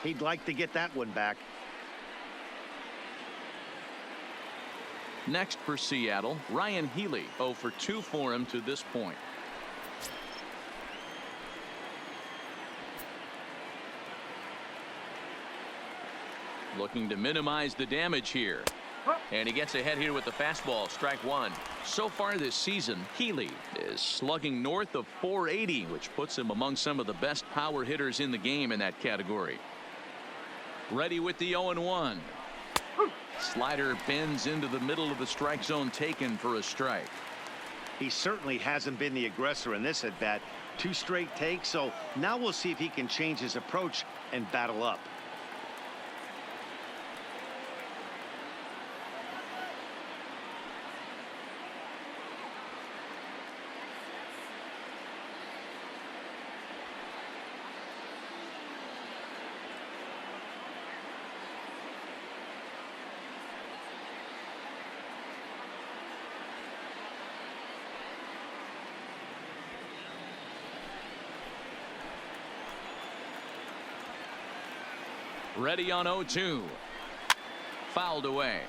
He'd like to get that one back. Next for Seattle, Ryan Healy. 0 for 2 for him to this point. Looking to minimize the damage here. And he gets ahead here with the fastball. Strike one. So far this season, Healy is slugging north of 480, which puts him among some of the best power hitters in the game in that category. Ready with the 0-1. Slider bends into the middle of the strike zone, taken for a strike. He certainly hasn't been the aggressor in this at bat. 2 straight takes, so now we'll see if he can change his approach and battle up. Ready on 0-2. Fouled away.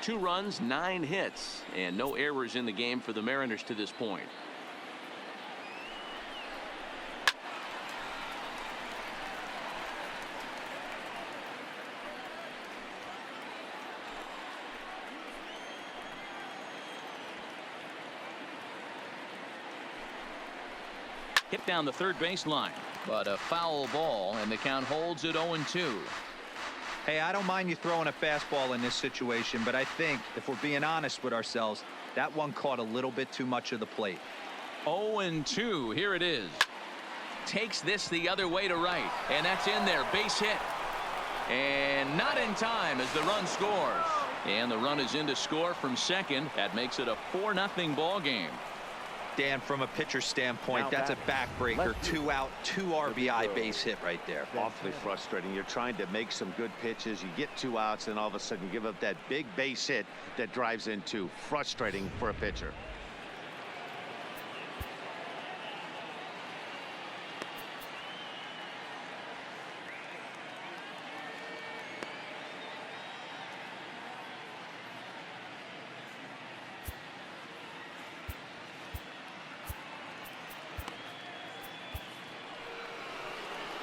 Two runs, 9 hits, and no errors in the game for the Mariners to this point. Hit down the third baseline, but a foul ball, and the count holds at 0-2. Hey, I don't mind you throwing a fastball in this situation, but I think if we're being honest with ourselves, that one caught a little bit too much of the plate. 0-2. Here it is. Takes this the other way to right, and that's in there. Base hit. And not in time as the run scores. And the run is in to score from second. That makes it a 4-0 ball game. Dan, from a pitcher standpoint, that's a backbreaker. 2 out, 2 RBI base hit right there. Awfully frustrating. You're trying to make some good pitches. You get 2 outs, and all of a sudden you give up that big base hit that drives in 2. Frustrating for a pitcher.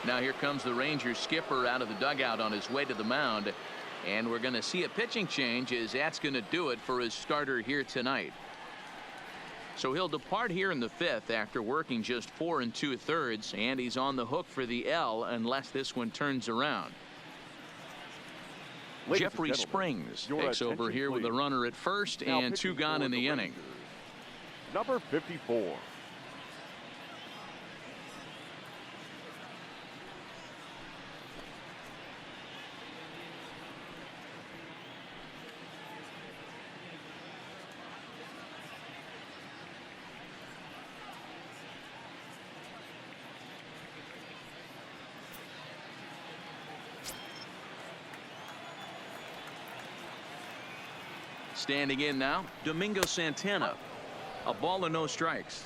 Now here comes the Rangers skipper out of the dugout on his way to the mound, and we're going to see a pitching change as that's going to do it for his starter here tonight. So he'll depart here in the 5th after working just 4 2/3, and he's on the hook for the L unless this one turns around. Jeffrey Springs takes over here with a runner at first and 2 gone in the inning. Number 54. Standing in now, Domingo Santana. A ball and no strikes.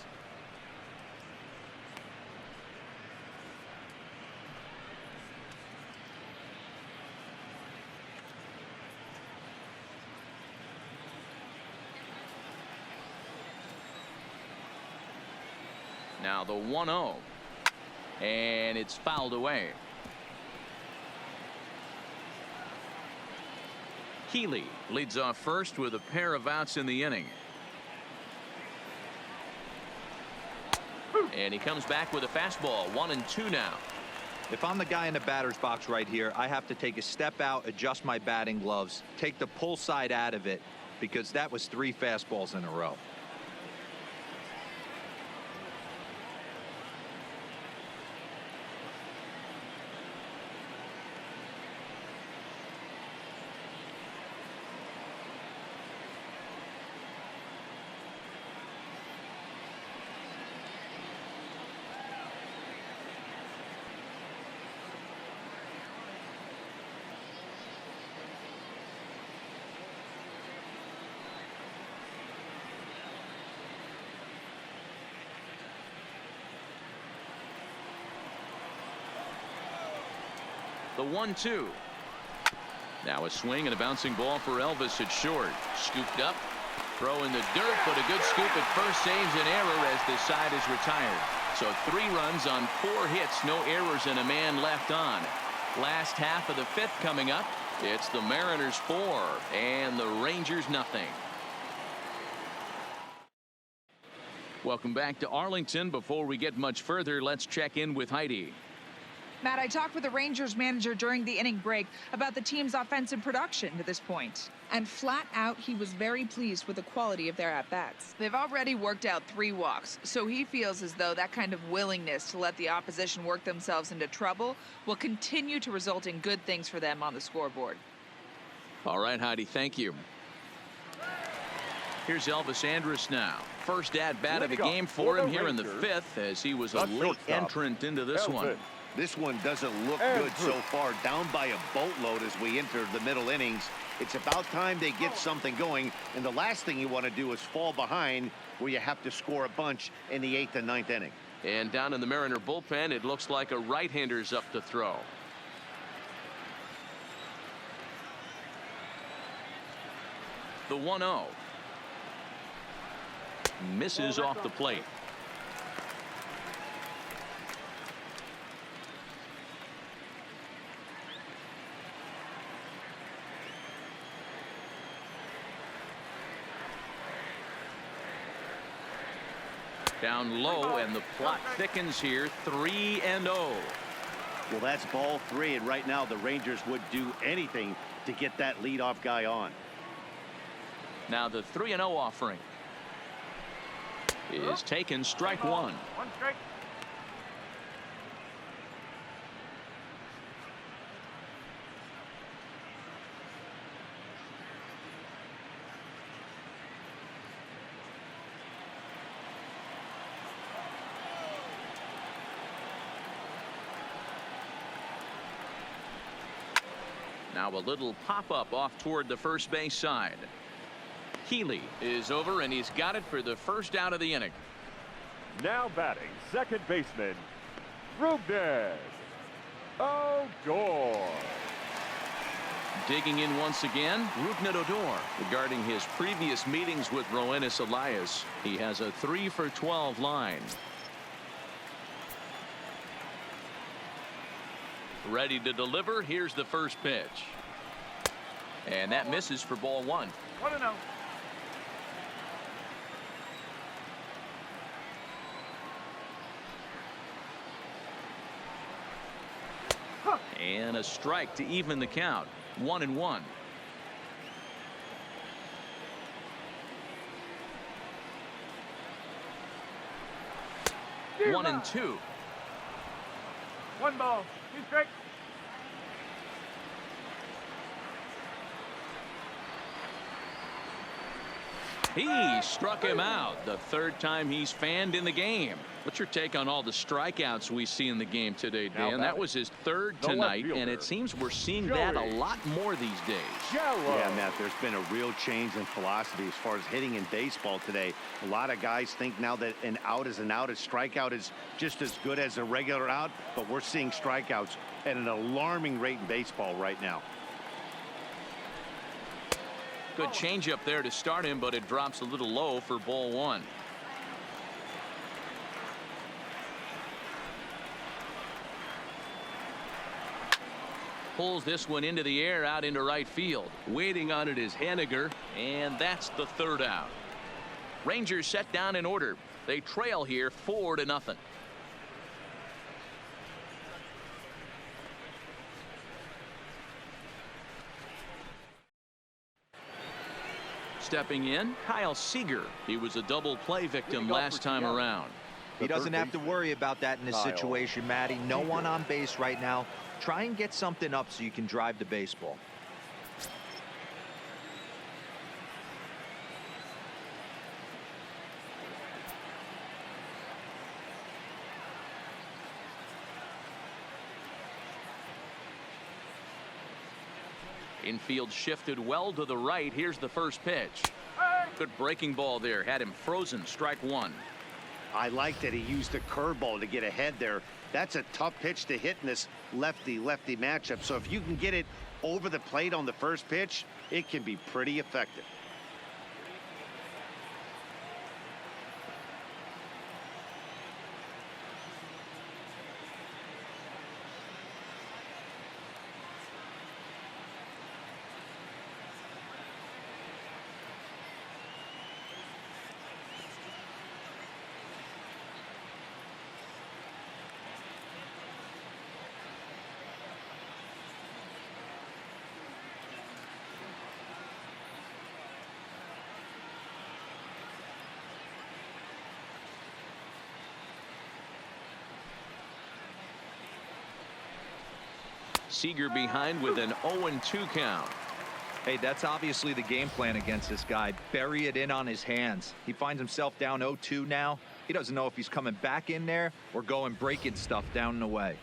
Now the 1-0. And it's fouled away. Healy leads off first with a pair of outs in the inning. And he comes back with a fastball. 1-2 now. If I'm the guy in the batter's box right here, I have to take a step out, adjust my batting gloves, take the pull side out of it, because that was 3 fastballs in a row. The 1-2. Now a swing and a bouncing ball for Elvis at short. Scooped up. Throw in the dirt, but a good scoop at first saves an error as the side is retired. So 3 runs on 4 hits, no errors, and a man left on. Last half of the 5th coming up. It's the Mariners 4 and the Rangers nothing. Welcome back to Arlington. Before we get much further, let's check in with Heidi. Matt, I talked with the Rangers manager during the inning break about the team's offensive production to this point. And flat out, he was very pleased with the quality of their at-bats. They've already worked out 3 walks, so he feels as though that kind of willingness to let the opposition work themselves into trouble will continue to result in good things for them on the scoreboard. All right, Heidi, thank you. Here's Elvis Andrus now. First at-bat of the game for him here in the 5th, as he was a late entrant into this one. This one doesn't look good so far. Down by a boatload as we enter the middle innings. It's about time they get something going, and the last thing you want to do is fall behind where you have to score a bunch in the 8th and 9th inning. And down in the Mariner bullpen, it looks like a right-hander's up to throw. The 1-0. Misses off the plate. Down low, and the plot thickens here. 3-0. Well, that's ball 3, and right now the Rangers would do anything to get that leadoff guy on. Now the 3-0 offering is taken. Strike 1. 1 strike. Now a little pop-up off toward the first base side. Healy is over, and he's got it for the first out of the inning. Now batting, second baseman, Rubnes Odor. Digging in once again, Rougned Odor. Regarding his previous meetings with Roenis Elias, he has a 3-for-12 line. Ready to deliver. Here's the first pitch. And that misses for ball 1. 1-0. And a strike to even the count. 1-1. Zero. 1-2. 1 ball, 2 strikes. He struck him out. The 3rd time he's fanned in the game. What's your take on all the strikeouts we see in the game today, Dan? That was his 3rd tonight, and it seems we're seeing that a lot more these days. Yeah, Matt, there's been a real change in philosophy as far as hitting in baseball today. A lot of guys think now that an out is an out. A strikeout is just as good as a regular out, but we're seeing strikeouts at an alarming rate in baseball right now. Good changeup there to start him, but it drops a little low for ball 1. Pulls this one into the air out into right field. Waiting on it is Haniger, and that's the 3rd out. Rangers set down in order. They trail here 4-0. Stepping in, Kyle Seager. He was a double play victim last time around. He doesn't have to worry about that in this situation, Matty. No one on base right now. Try and get something up so you can drive the baseball. Infield shifted well to the right. Here's the first pitch. Good breaking ball there. Had him frozen. Strike 1. I like that he used the curveball to get ahead there. That's a tough pitch to hit in this lefty-lefty matchup. So if you can get it over the plate on the first pitch, it can be pretty effective. Seager behind with an 0-2 count. Hey, that's obviously the game plan against this guy. Bury it in on his hands. He finds himself down 0-2 now. He doesn't know if he's coming back in there or going breaking stuff down and away.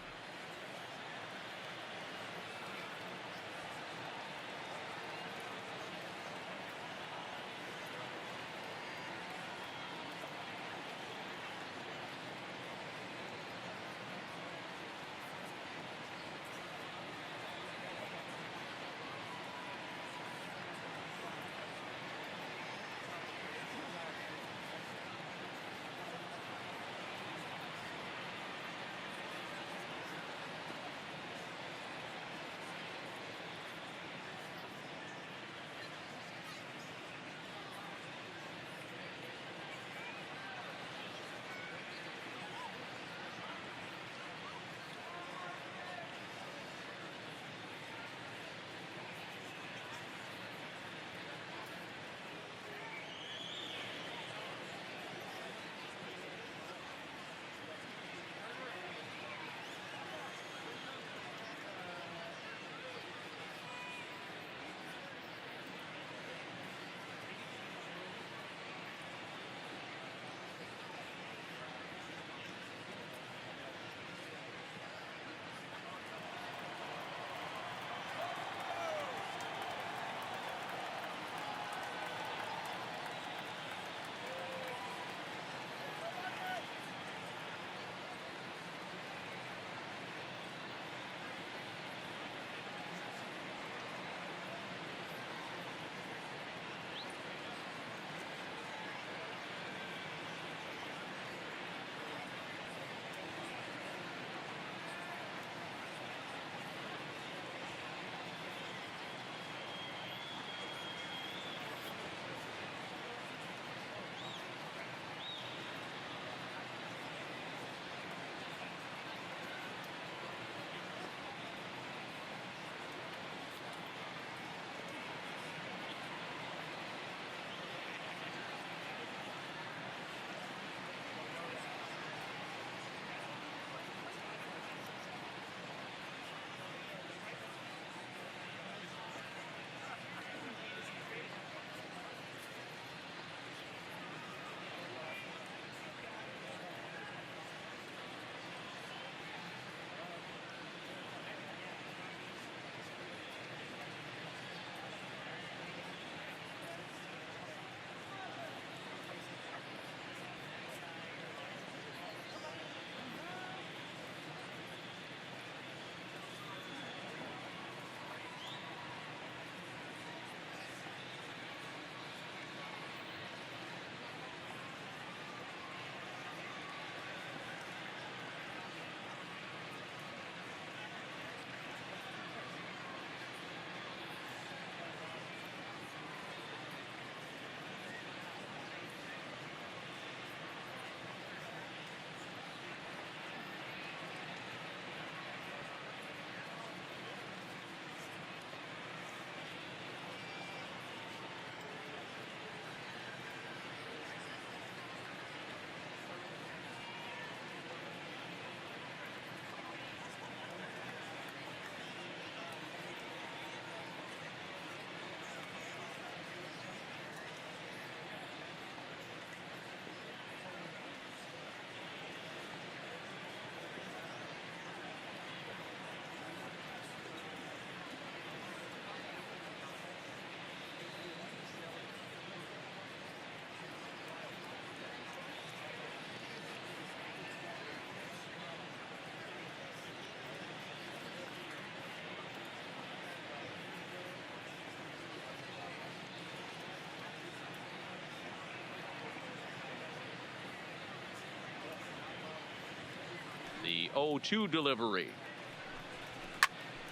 The 0-2 delivery.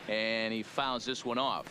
And he fouls this one off.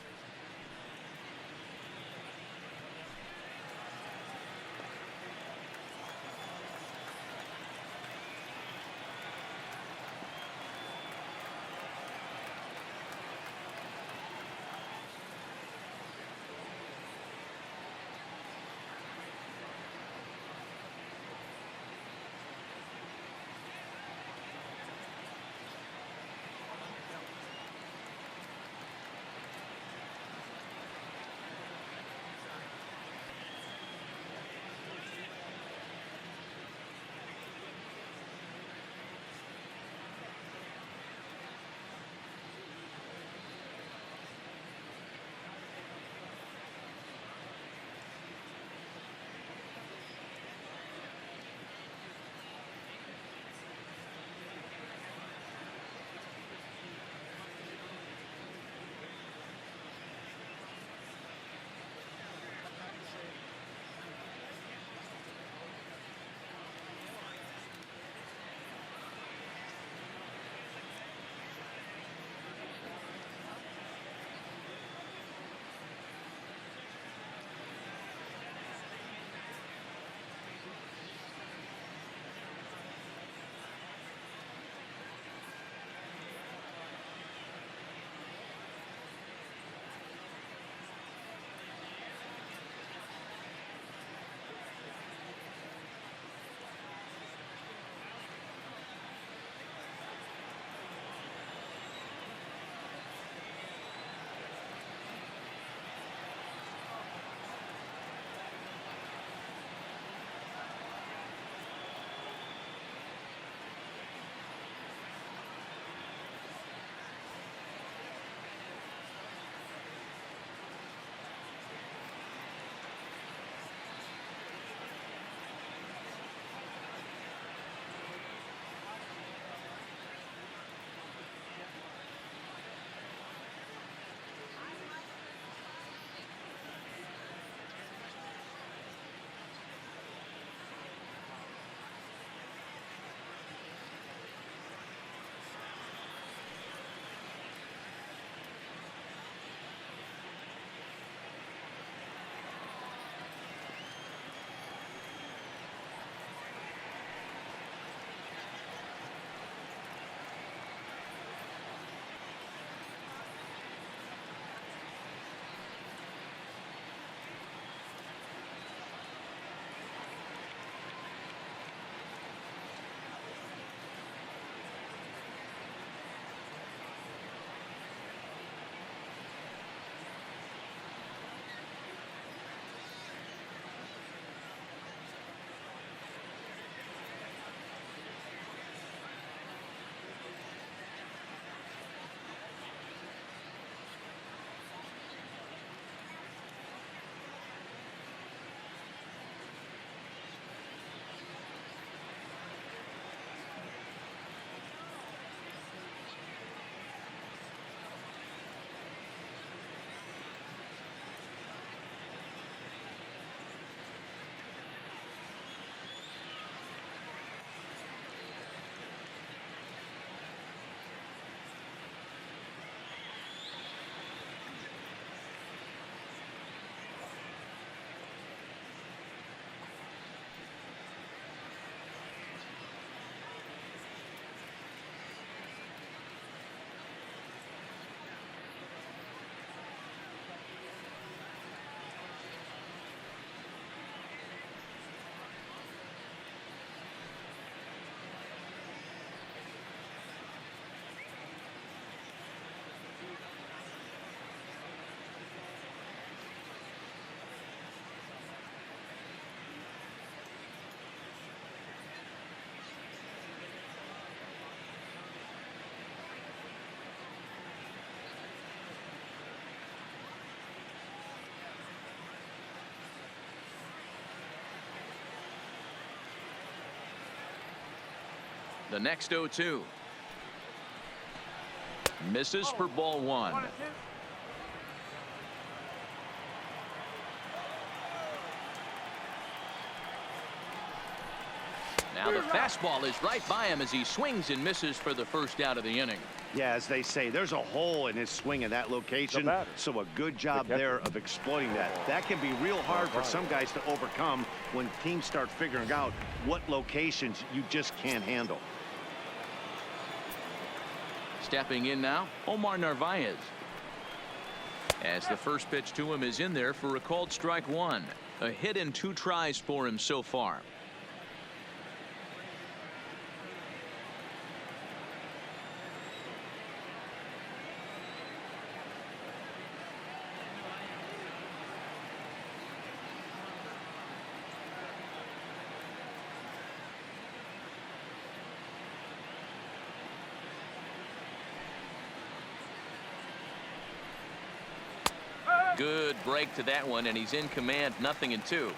The next 0-2. Misses for ball one. Now the fastball is right by him as he swings and misses for the first out of the inning. Yeah, as they say, there's a hole in his swing in that location, so a good job there of exploiting that. That can be real hard for some guys to overcome when teams start figuring out what locations you just can't handle. Stepping in now, Omar Narvaez. As the first pitch to him is in there for a called strike one. A hit in 2 tries for him so far. Good break to that one, and he's in command, 0-2.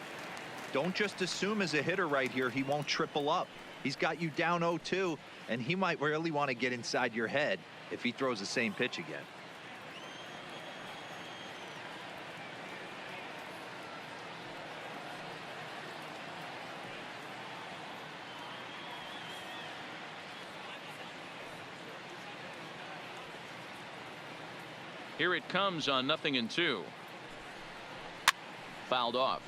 Don't just assume as a hitter right here he won't triple up. He's got you down 0-2, and he might really want to get inside your head if he throws the same pitch again. Here it comes on 0-2. Fouled off.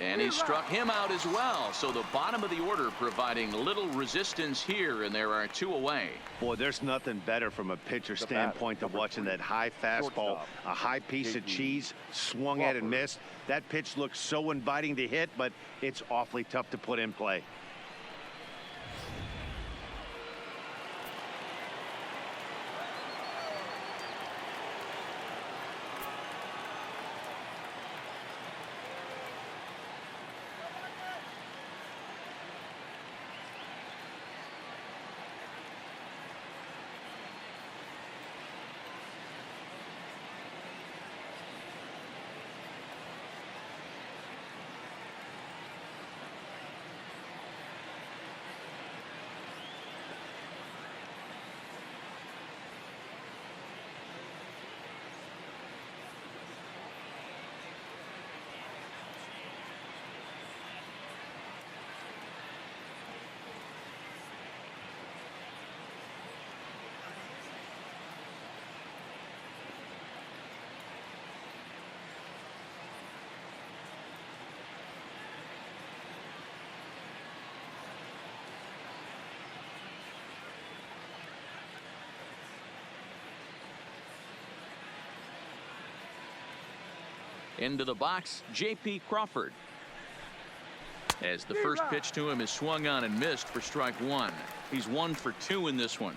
And he struck him out as well. So the bottom of the order providing little resistance here, and there are 2 away. Boy, there's nothing better from a pitcher standpoint than watching that high fastball, a high piece of cheese, swung at and missed. That pitch looks so inviting to hit, but it's awfully tough to put in play. Into the box, J.P. Crawford. As the first pitch to him is swung on and missed for strike one. He's 1 for 2 in this one.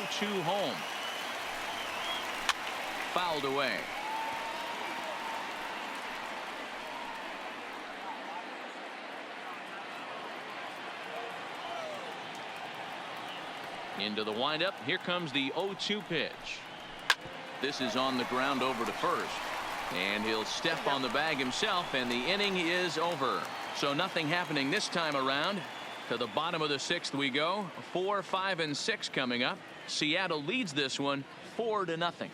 0-2 home. Fouled away. Into the windup. Here comes the 0-2 pitch. This is on the ground over to first. And he'll step on the bag himself, and the inning is over. So nothing happening this time around. To the bottom of the sixth we go. 4, 5, and 6 coming up. Seattle leads this one 4-0.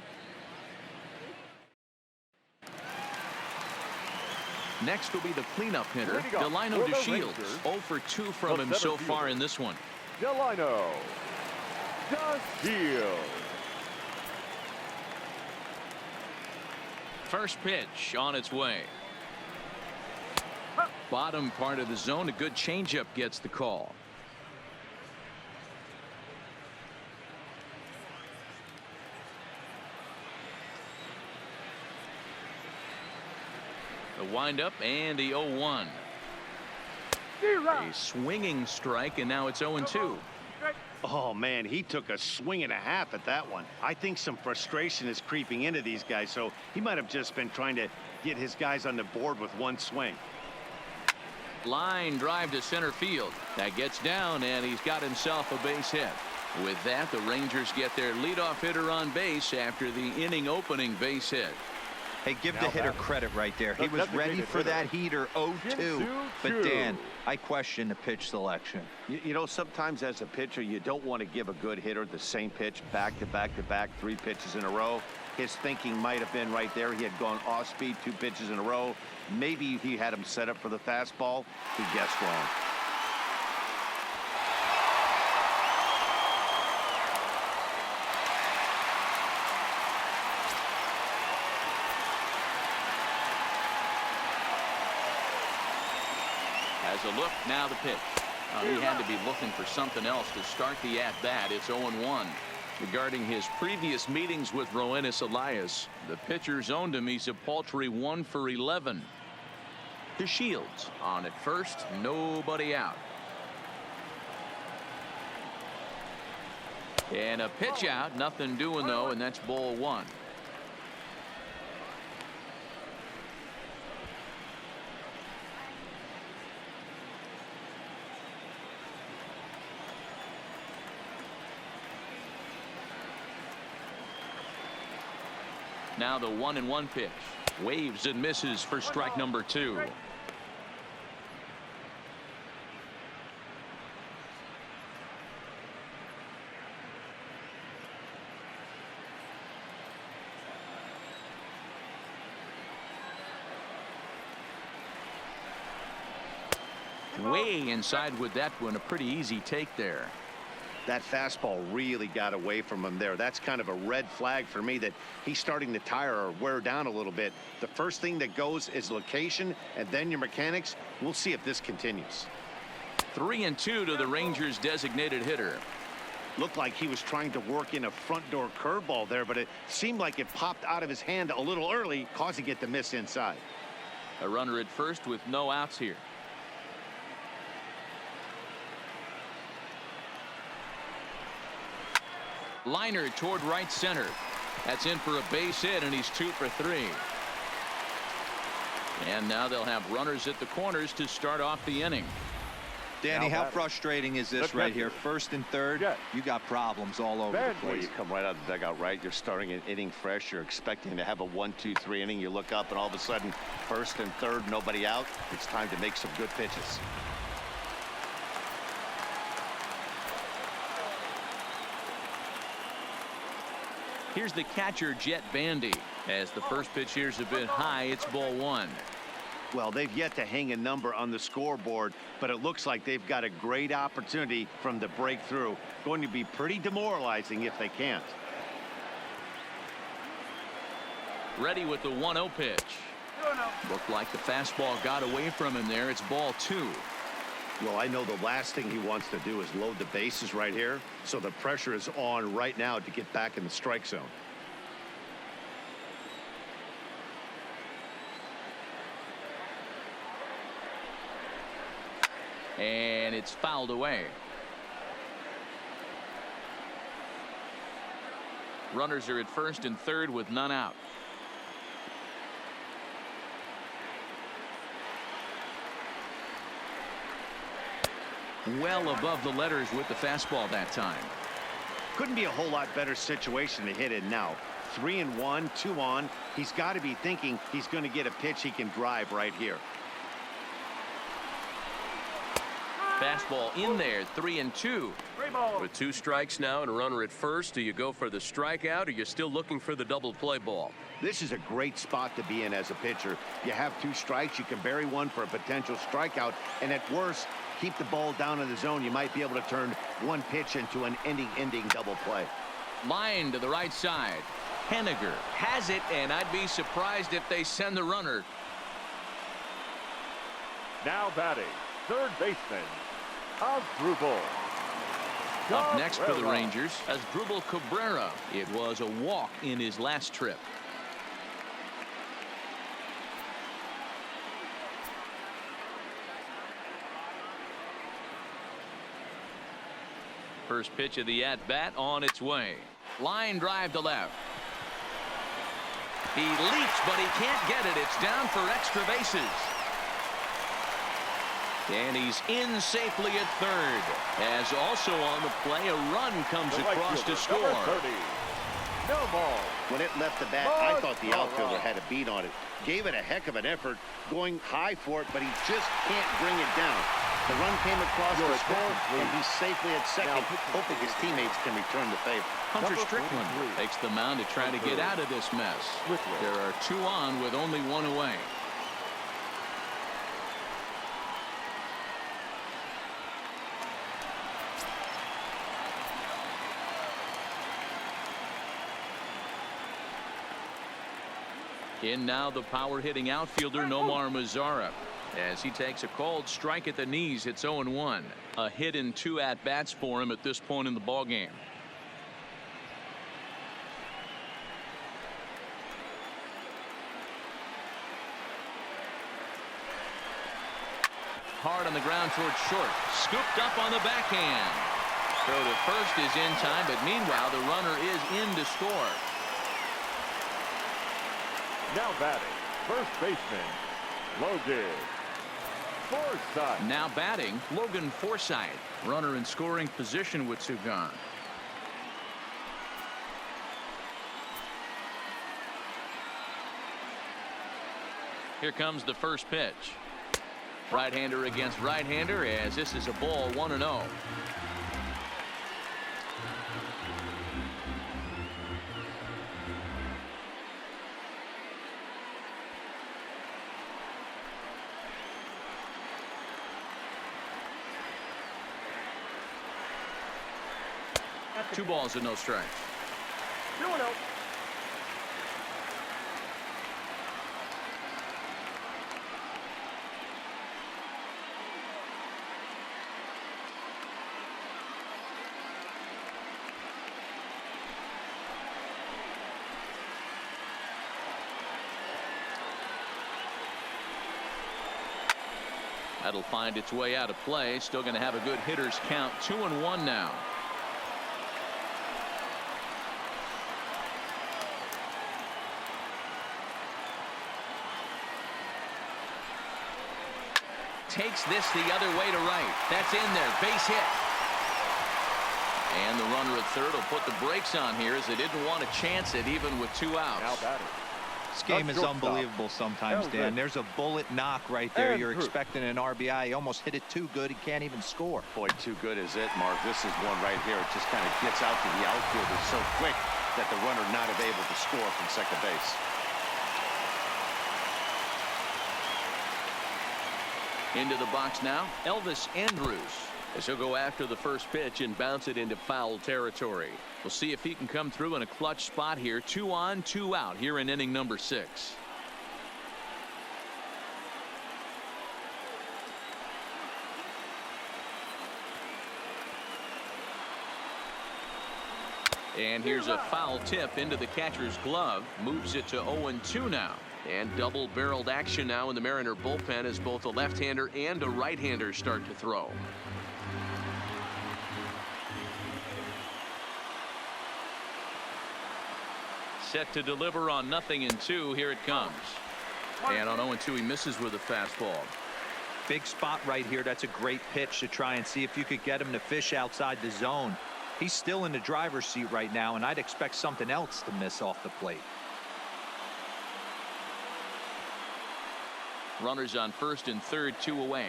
Next will be the cleanup hitter, Delino DeShields. 0 for 2 from him so far in this one. Delino DeShields. First pitch on its way. Bottom part of the zone. A good changeup gets the call. The windup and the 0-1. A swinging strike, and now it's 0-2. Oh, man, he took a swing and a half at that one. I think some frustration is creeping into these guys, so he might have just been trying to get his guys on the board with one swing. Line drive to center field. That gets down, and he's got himself a base hit. With that, the Rangers get their leadoff hitter on base after the inning opening base hit. Hey, give the hitter credit right there. He was ready for that heater 0-2. But, Dan, I question the pitch selection. You know, sometimes as a pitcher, you don't want to give a good hitter the same pitch back to back to back, 3 pitches in a row. His thinking might have been right there. He had gone off speed 2 pitches in a row. Maybe he had him set up for the fastball. He guessed wrong. As a look, now the pitch. He had to be looking for something else to start the at-bat. It's 0-1. Regarding his previous meetings with Roenis Elias, the pitcher zoned him. He's a paltry 1 for 11. DeShields on at first, nobody out. And a pitch out, nothing doing though, and that's ball 1. Now the 1-1 pitch. Waves and misses for strike number 2. Way inside with that one. A pretty easy take there. That fastball really got away from him there. That's kind of a red flag for me that he's starting to tire or wear down a little bit. The first thing that goes is location and then your mechanics. We'll see if this continues. 3-2 to the Rangers designated hitter. Looked like he was trying to work in a front door curveball there, but it seemed like it popped out of his hand a little early, causing it to miss inside. A runner at first with no outs here. Liner toward right center. That's in for a base hit, and he's 2 for 3. And now they'll have runners at the corners to start off the inning. Danny, how frustrating is this right here? First and third, you got problems all over the place. Well, you come right out of the dugout, right? You're starting an inning fresh. You're expecting to have a 1-2-3 inning. You look up, and all of a sudden, first and third, nobody out. It's time to make some good pitches. Here's the catcher, Jet Bandy. As the first pitch here's a bit high, it's ball 1. Well, they've yet to hang a number on the scoreboard, but it looks like they've got a great opportunity from the breakthrough. Going to be pretty demoralizing if they can't. Ready with the 1-0 pitch. Looked like the fastball got away from him there. It's ball 2. Well, I know the last thing he wants to do is load the bases right here, so the pressure is on right now to get back in the strike zone. And it's fouled away. Runners are at first and third with none out. Well above the letters with the fastball that time. Couldn't be a whole lot better situation to hit in now. 3-1, 2 on. He's got to be thinking he's going to get a pitch he can drive right here. Fastball in there, 3-2. With 2 strikes now and a runner at first, do you go for the strikeout or you're still looking for the double play ball? This is a great spot to be in as a pitcher. You have 2 strikes, you can bury one for a potential strikeout, and at worst, keep the ball down in the zone. You might be able to turn one pitch into an ending double play. Line to the right side. Henniger has it, and I'd be surprised if they send the runner. Now batting, third baseman, Asdrubal. Up next for the Rangers, Asdrubal Cabrera. It was a walk in his last trip. First pitch of the at-bat on its way. Line drive to left. He leaps, but he can't get it. It's down for extra bases. And he's in safely at third. As also on the play, a run comes across to score. No ball. When it left the bat, I thought the outfielder had a beat on it. Gave it a heck of an effort, going high for it, but he just can't bring it down. The run came across to score, and he's safely at second, hoping his teammates can return the favor. Hunter Strickland takes the mound to try to get out of this mess. There are 2 on with only 1 away. In now the power-hitting outfielder Nomar Mazara. As he takes a called strike at the knees, it's 0-1. A hit in 2 at-bats for him at this point in the ballgame. Hard on the ground towards short. Scooped up on the backhand. Throw to first is in time, but meanwhile the runner is in to score. Now batting, first baseman, Logan Forsythe. Now batting, Logan Forsythe. Runner in scoring position with 2 gone. Here comes the first pitch. Right-hander against right-hander, as this is a ball 1-0. Two balls and no strikes. 2-0. That'll find its way out of play. Still going to have a good hitter's count. 2-1 now. Takes this the other way to right. That's in there. Base hit. And the runner at third will put the brakes on here as they didn't want to chance it even with 2 outs. Now batting. This game is unbelievable sometimes, Dan. There's a bullet knock right there. You're expecting an RBI. He almost hit it too good. He can't even score. Boy, too good is it, Mark. This is one right here. It just kind of gets out to the outfielder so quick that the runner not able to score from second base. Into the box now, Elvis Andrus, as he'll go after the first pitch and bounce it into foul territory. We'll see if he can come through in a clutch spot here. 2 on, 2 out here in inning number 6. And here's a foul tip into the catcher's glove. Moves it to 0-2 now. And double-barreled action now in the Mariner bullpen as both a left-hander and a right-hander start to throw. set to deliver on 0-2. Here it comes. And on 0-2, he misses with a fastball. Big spot right here. That's a great pitch to try and see if you could get him to fish outside the zone. He's still in the driver's seat right now, and I'd expect something else to miss off the plate. Runners on first and third, 2 away.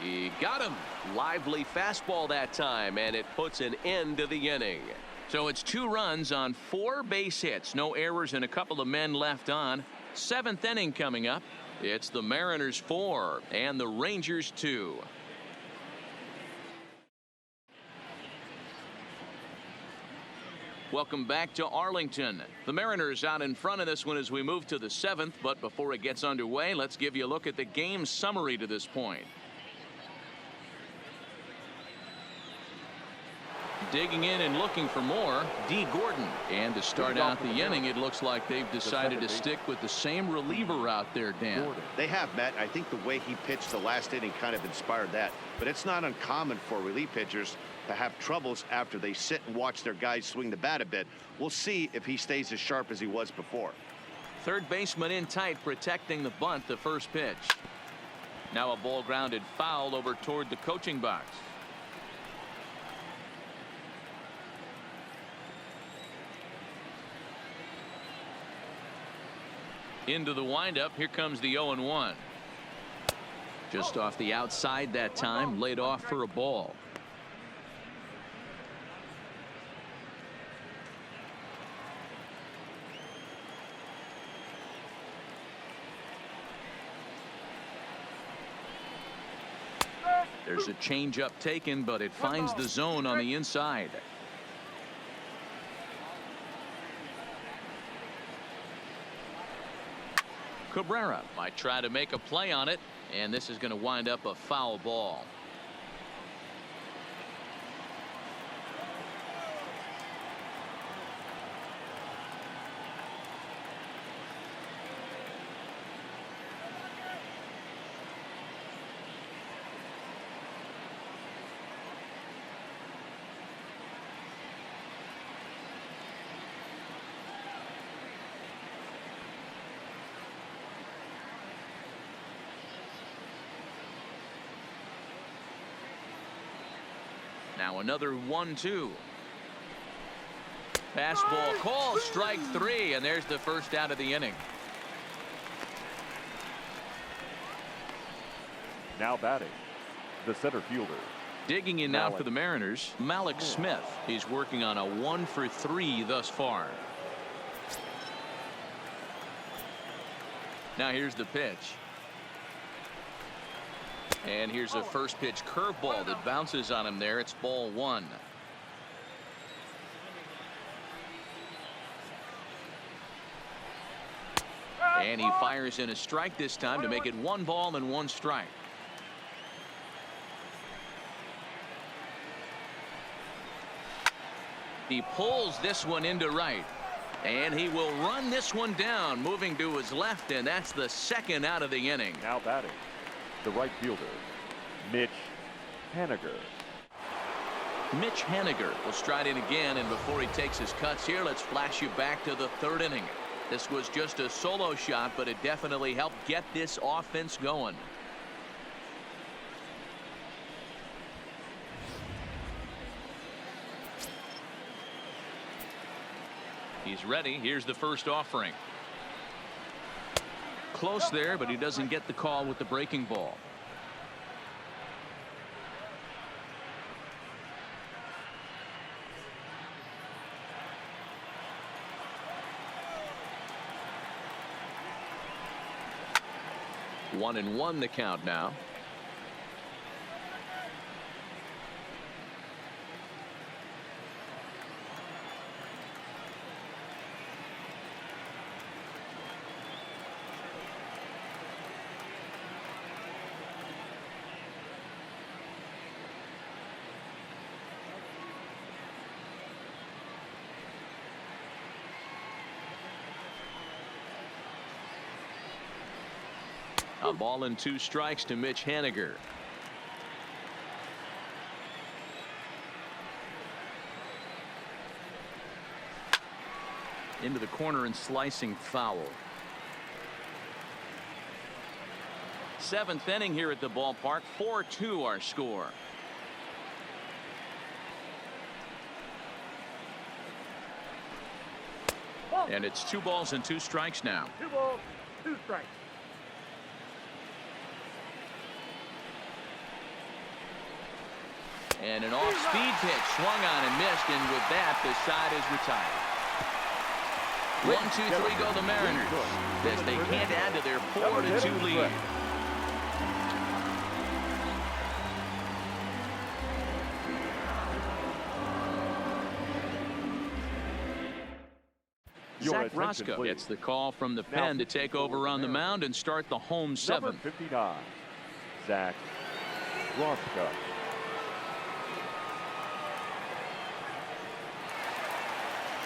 He got him. Lively fastball that time, and it puts an end to the inning. So it's 2 runs on 4 base hits. No errors and a couple of men left on. 7th inning coming up. It's the Mariners 4 and the Rangers 2. Welcome back to Arlington. The Mariners out in front of this one as we move to the 7th. But before it gets underway, let's give you a look at the game summary to this point. Digging in and looking for more, D. Gordon. And to start out the inning, it looks like they've decided to stick with the same reliever out there, Dan. They have, Matt. I think the way he pitched the last inning kind of inspired that. But it's not uncommon for relief pitchers to have troubles after they sit and watch their guys swing the bat a bit. We'll see if he stays as sharp as he was before. Third baseman in tight, protecting the bunt, the first pitch. Now a ball grounded foul over toward the coaching box. Into the windup. Here comes the 0-1. Just off the outside that time, laid off for a ball. There's a changeup taken, but it finds the zone on the inside. Cabrera might try to make a play on it, and this is going to wind up a foul ball. Now another 1-2. Fastball call, strike 3, and there's the first out of the inning. Now batting, the center fielder. Digging in now for the Mariners, Malik Smith. He's working on a 1-for-3 thus far. Now here's the pitch. And here's a first pitch curveball that bounces on him there. It's ball 1. And he fires in a strike this time to make it 1 ball and 1 strike. He pulls this one into right. And he will run this one down, moving to his left, and that's the second out of the inning. Now batting, the right fielder, Mitch Haniger. Mitch Haniger will stride in again, and before he takes his cuts here, let's flash you back to the 3rd inning. This was just a solo shot, but it definitely helped get this offense going. He's ready. Here's the first offering. Close there, but he doesn't get the call with the breaking ball. One and one the count now. A ball and 2 strikes to Mitch Haniger. into the corner and slicing foul. 7th inning here at the ballpark. 4-2 our score. And it's 2 balls and 2 strikes now. 2 balls, 2 strikes. And an off-speed pitch swung on and missed, and with that the side is retired. 1-2-3 go the Mariners as they can't add to their 4-2 lead. Zach Roscoe gets the call from the pen to take over on the mound and start the home 7th. Number 59, Zach Roscoe.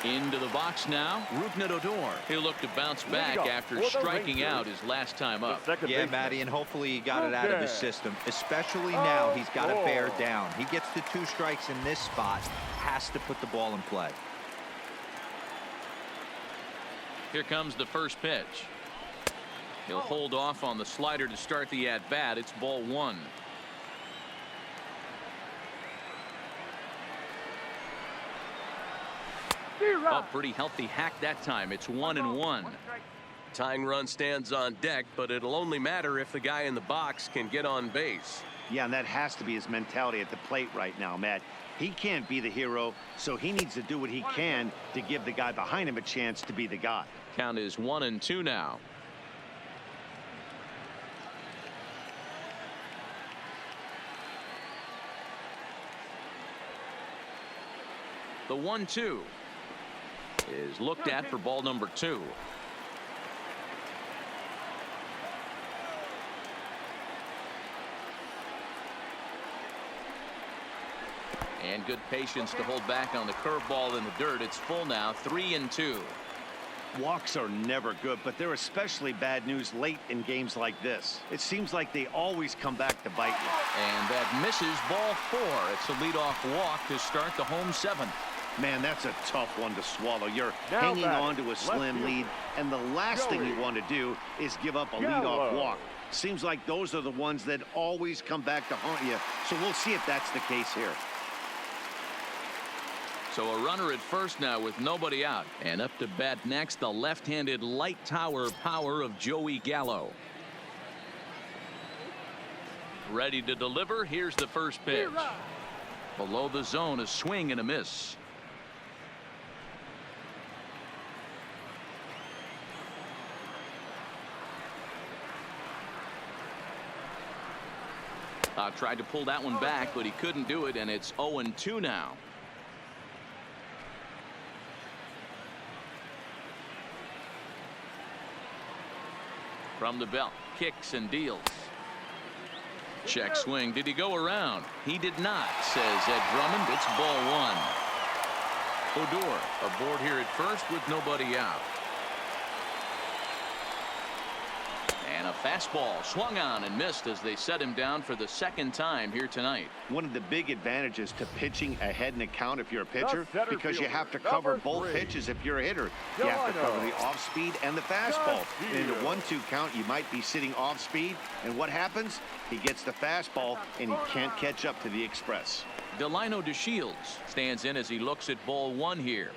Into the box now, Rougned Odor. He'll look to bounce back after striking out his last time up. Yeah, Matty, and hopefully he got it out of his system. Especially now, he's got to bear down. He gets the 2 strikes in this spot, has to put the ball in play. Here comes the first pitch. He'll hold off on the slider to start the at-bat. It's ball 1. A pretty healthy hack that time. It's 1-1. Tying run stands on deck, but it'll only matter if the guy in the box can get on base. Yeah, and that has to be his mentality at the plate right now, Matt. He can't be the hero, so he needs to do what he can to give the guy behind him a chance to be the guy. Count is 1-2 now. The 1-2 is looked at for ball number 2. And good patience to hold back on the curveball in the dirt. It's full now, 3-2. Walks are never good, but they're especially bad news late in games like this. It seems like they always come back to bite you. And that misses ball 4. It's a leadoff walk to start the home 7th. Man, that's a tough one to swallow. You're hanging on to a slim lead, and the last thing you want to do is give up a leadoff walk. Seems like those are the ones that always come back to haunt you, so we'll see if that's the case here. So a runner at first now with nobody out. And up to bat next, the left-handed light tower power of Joey Gallo. Ready to deliver. Here's the first pitch. Below the zone, a swing and a miss. Tried to pull that one back, but he couldn't do it, and it's 0-2 now. From the belt, kicks and deals. Check swing. Did he go around? He did not, says Ed Drummond. It's ball 1. Odor aboard here at first with nobody out. And a fastball swung on and missed as they set him down for the 2nd time here tonight. One of the big advantages to pitching ahead in the count if you're a pitcher, because you have to cover both pitches if you're a hitter. You have to cover the off speed and the fastball. In the 1-2 count, you might be sitting off speed, and what happens? He gets the fastball and he can't catch up to the express. Delino DeShields stands in as he looks at ball 1 here.